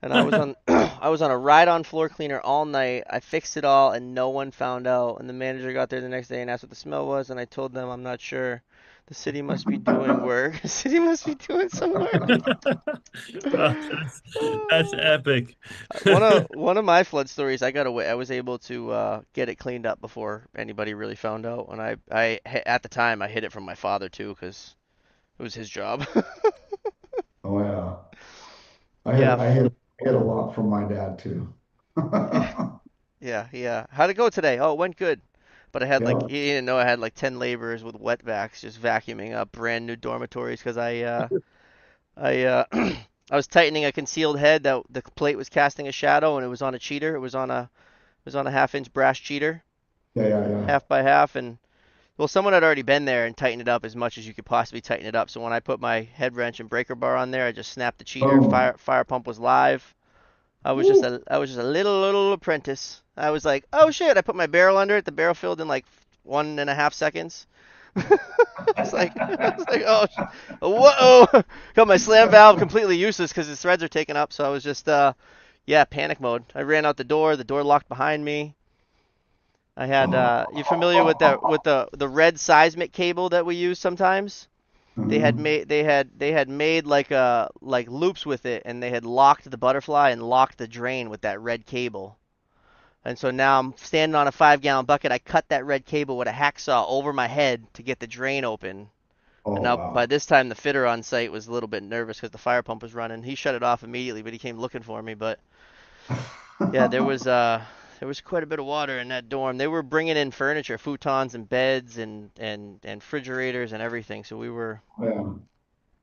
and I was on I was on a ride-on floor cleaner all night. I fixed it all, and no one found out. And the manager got there the next day and asked what the smell was, and I told them I'm not sure. The city must be doing work. The city must be doing some work. Oh, that's epic. One of my flood stories, I got away. I was able to get it cleaned up before anybody really found out. And at the time I hid it from my father too, because it was his job. Oh yeah. I had Yeah, I had I had a lot from my dad too. yeah. How'd it go today? Oh, it went good. But I had like Yeah. he didn't know I had like 10 laborers with wet vacs just vacuuming up brand new dormitories because I I was tightening a concealed head that the plate was casting a shadow and it was on a cheater. It was on a half-inch brass cheater, Yeah, yeah, yeah. half by half, and well, someone had already been there and tightened it up as much as you could possibly tighten it up. So when I put my head wrench and breaker bar on there, I just snapped the cheater. Boom. Fire pump was live. Woo. I was just a little apprentice. I was like, oh shit! I put my barrel under it. The barrel filled in like 1.5 seconds. I was like, oh, whoa! Got my slam valve completely useless because the threads are taken up. So I was just, yeah, panic mode. I ran out the door. The door locked behind me. I had, you familiar with the red seismic cable that we use sometimes? Mhm. They had made like loops with it, and they had locked the butterfly and locked the drain with that red cable. And so now I'm standing on a 5-gallon bucket. I cut that red cable with a hacksaw over my head to get the drain open. And Oh now by wow. this time the fitter on site was a little bit nervous because the fire pump was running. He shut it off immediately, but he came looking for me. But yeah, there was quite a bit of water in that dorm. They were bringing in furniture, futons and beds and refrigerators and everything. So we were Yeah.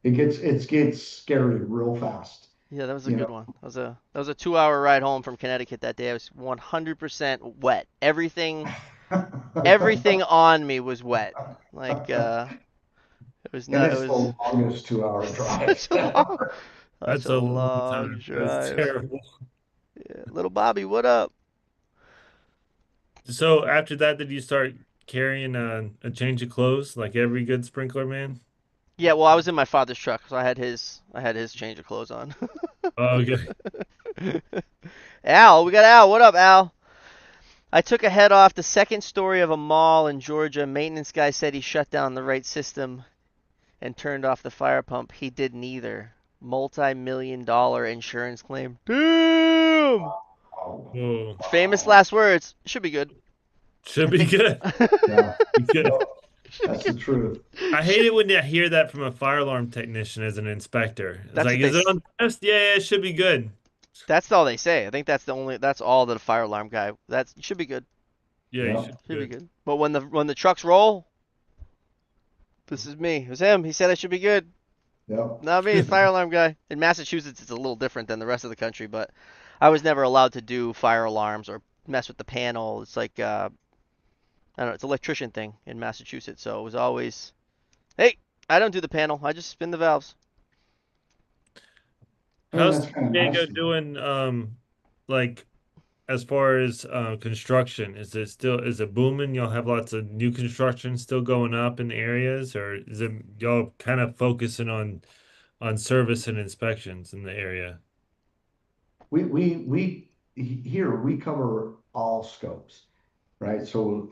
It gets scary real fast. yeah, that was a You good one. That was a 2-hour ride home from Connecticut that day. I was 100% wet. know. Everything on me was wet. Like it was And not it it's the was longest 2 hour drive such a long ever. such That's a a long long time. That's drive. terrible. Yeah. Little Bobby, what up? So after that, did you start carrying a change of clothes like every good sprinkler man? Yeah, well, I was in my father's truck, so I had his change of clothes on. Oh, okay. Al, we got Al. What up, Al? I took a head off the second story of a mall in Georgia. Maintenance guy said he shut down the right system and turned off the fire pump. He did neither. Multi-million dollar insurance claim. Damn! Oh, Oh, Famous wow. last words. Should be good. should I be think. good. Yeah. Be Yep. good. Should be That's the good. truth. I hate it when you hear that from a fire alarm technician as an inspector. It's That's like, what they. is it on test? Yeah, yeah, it should be good. That's all they say. I think That's all that a fire alarm guy. That should be good. Yeah, you should Yep. be Should be good. good. But when the trucks roll, this is me. It was him. He said I should be good. Yep. Not me, fire alarm guy. In Massachusetts, it's a little different than the rest of the country, but I was never allowed to do fire alarms or mess with the panel. It's like I don't know. It's an electrician thing in Massachusetts, so it was always, hey, I don't do the panel. I just spin the valves. And How's that's San kind of nice Diego to you. doing? Like as far as construction, is it booming? Y'all have lots of new construction still going up in areas, or is it y'all kind of focusing on service and inspections in the area? Here we cover all scopes, right? So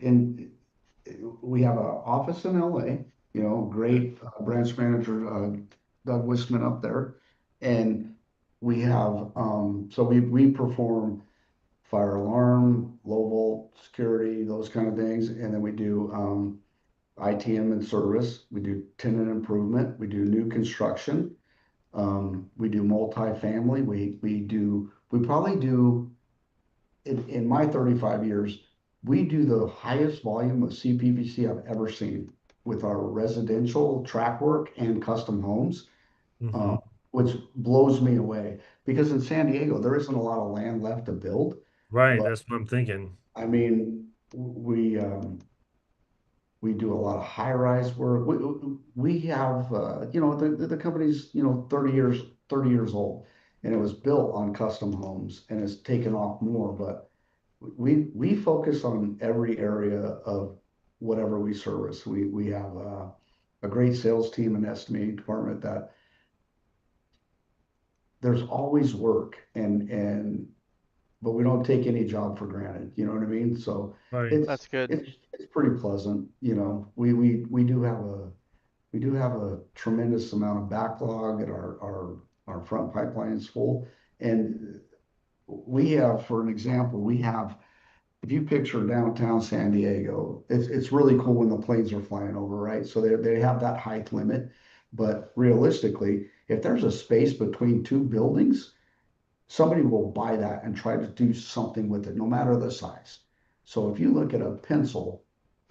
we have an office in LA, great branch manager Doug Wisman up there, and we have so we perform fire alarm, low volt security, those kind of things, and then we do ITM and service. We do tenant improvement. We do new construction. We do multifamily. We probably do in my 35 years, we do the highest volume of CPVC I've ever seen with our residential track work and custom homes, uh, Hmm. which blows me away because in San Diego, there isn't a lot of land left to build. Right, But that's what I'm thinking. I mean, we do a lot of high rise work. We have, the company's, 30 years old and it was built on custom homes and it's taken off more. But we focus on every area of whatever we service. We have a great sales team and estimating department that there's always work and but we don't take any job for granted. You know what I mean? So Right. it's That's good. it's pretty pleasant. You know, we do have a tremendous amount of backlog and our front pipeline is full. And we have, for an example, we have, if you picture downtown San Diego, it's really cool when the planes are flying over, right? So they have that height limit. But realistically, if there's a space between two buildings, somebody will buy that and try to do something with it, no matter the size. So if you look at a pencil,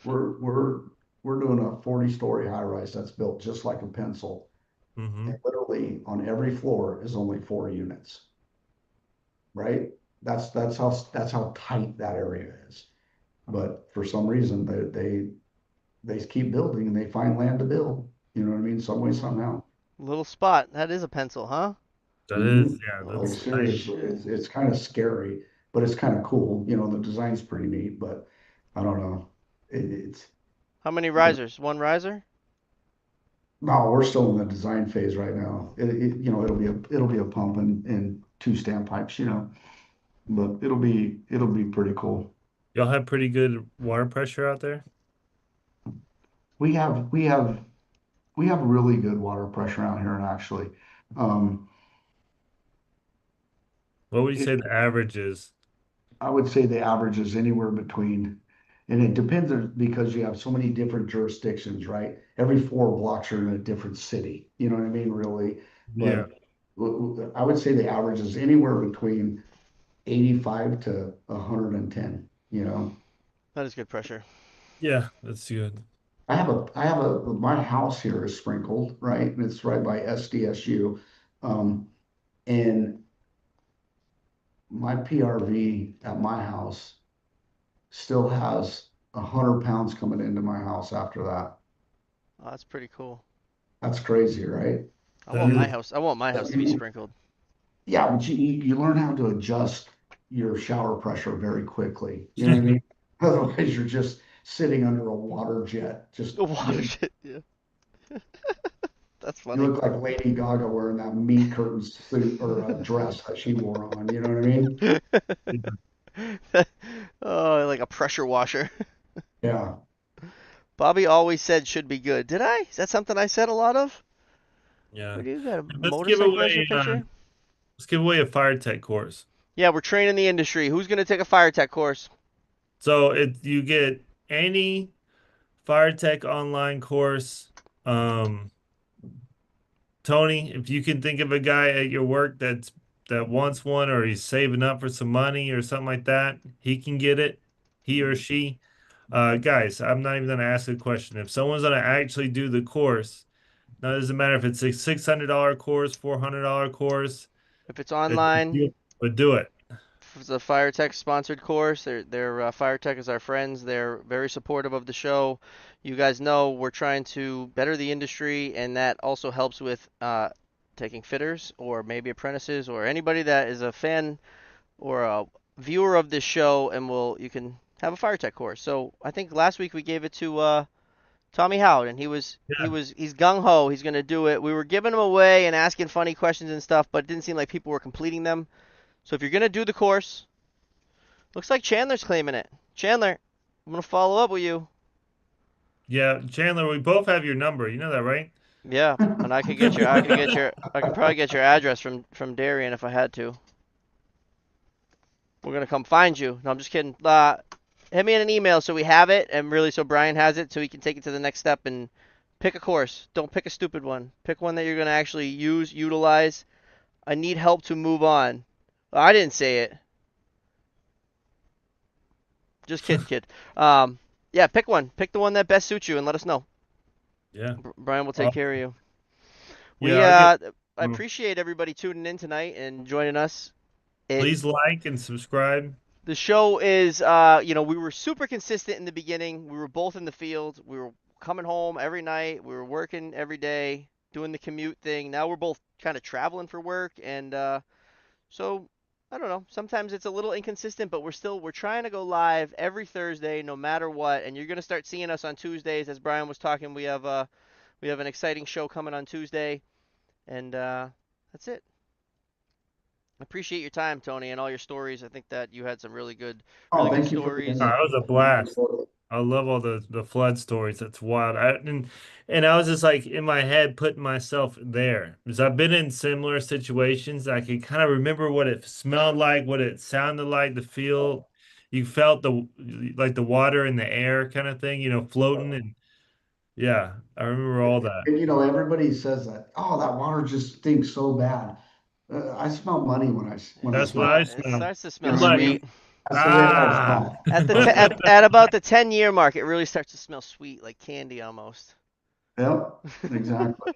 we're we're we're doing a 40-story high rise that's built just like a pencil. Mm-hmm. And literally on every floor is only 4 units, right? That's how tight that area is. But for some reason they keep building and they find land to build. You know what I mean? Some way, somehow. Little spot. That is a pencil, huh? That is, Mhm. yeah, Like that's nice. seriously, Shit. it's kind of scary, but it's kind of cool. You know, the design's pretty neat, but I don't know. It's How many but risers? One riser? no, we're still in the design phase right now. You know, it'll be a pump and two standpipes, you know, but it'll be pretty cool. Y'all have pretty good water pressure out there? We have we have we have really good water pressure out here, actually. Um, What would you it, say the average is? I would say the average is anywhere between, and it depends because you have so many different jurisdictions, right? Every 4 blocks are in a different city. You know what I mean, really? Yeah. But I would say the average is anywhere between 85 to 110, you know? That is good pressure. Yeah, that's good. My house here is sprinkled, right? And it's right by SDSU. Um, and my PRV at my house still has 100 pounds coming into my house after that. Oh, that's pretty cool. That's crazy, right? I That want my is. house. I want my house to be sprinkled. Yeah, but you learn how to adjust your shower pressure very quickly. You know what I mean? Otherwise, you're just sitting under a water jet, just The water getting. shit. Yeah, that's You funny. look like Lady Gaga wearing that meat curtain suit or dress that she wore on. You know what I mean? Oh, like a pressure washer. Yeah. Bobby always said should be good. Did I? Is that something I said a lot of? Yeah. What do you got? A Let's give motorcycle as your away picture? let's give away a fire tech course. Yeah, we're training the industry. Who's gonna take a fire tech course? So it you get any fire tech online course. Um, Tony, if you can think of a guy at your work that wants one or he's saving up for some money or something like that, he can get it, he or she. Guys, I'm not even gonna ask a question. If someone's gonna actually do the course, now it doesn't matter if it's a $600 course, $400 course, If it's online, but do it. if it's a fire tech sponsored course. They're fire tech is our friends. They're very supportive of the show. You guys know we're trying to better the industry, and that also helps with taking fitters or maybe apprentices or anybody that is a fan or a viewer of this show, and you can have a fire tech course. So I think last week we gave it to Tommy Howard, and Yeah, he's gung ho. He's gonna do it. We were giving them away and asking funny questions and stuff, but it didn't seem like people were completing them. So if you're gonna do the course, looks like Chandler's claiming it. Chandler, I'm gonna follow up with you. yeah, Chandler, we both have your number. You know that, right? Yeah, and I could probably get your address from Darien if I had to. We're gonna come find you. No, I'm just kidding. Hit me in an email so we have it, and really so Brian has it, so he can take it to the next step and pick a course. Don't pick a stupid one. Pick one that you're gonna actually utilize. I need help to move on. I didn't say it. Just kidding, kid. Yeah, pick one. Pick the one that best suits you, and let us know. Yeah. Brian will take care of Awesome. you. Yeah, We I'll get I appreciate everybody tuning in tonight and joining us. It please like and subscribe. The show is, we were super consistent in the beginning. We were both in the field. We were coming home every night. We were working every day, doing the commute thing. Now we're both kind of traveling for work, and so I don't know. Sometimes it's a little inconsistent, but we're trying to go live every Thursday, no matter what. And you're gonna start seeing us on Tuesdays, as Brian was talking. We have an exciting show coming on Tuesday, and that's it. I appreciate your time, Tony, and all your stories. I think that you had some Oh, really good thank you for the stories. That invite. was a blast. I love all the flood stories. That's wild. And I was just like in my head putting myself there because I've been in similar situations. I can kind of remember what it smelled like, what it sounded like, the feel. You felt the water in the air kind of thing, floating and yeah, I remember all that. And everybody says that, oh, that water just stinks so bad. I smell money when I That's what I smell it. It smell. starts to You smell know what I Money. mean? sweet. That's the way I always Ah. smell At the it. at about the 10-year mark, it really starts to smell sweet, like candy almost. Yep, exactly.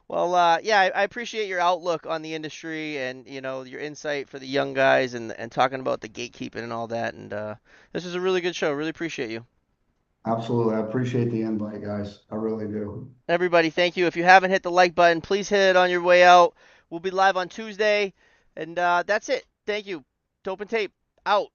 Well, yeah, I appreciate your outlook on the industry and your insight for the young guys and talking about the gatekeeping and all that. And this was a really good show. Really appreciate you. Absolutely. I appreciate the invite, guys. I really do. Everybody, thank you. If you haven't hit the like button, please hit it on your way out. We'll be live on Tuesday, and that's it. Thank you. Dope and tape out.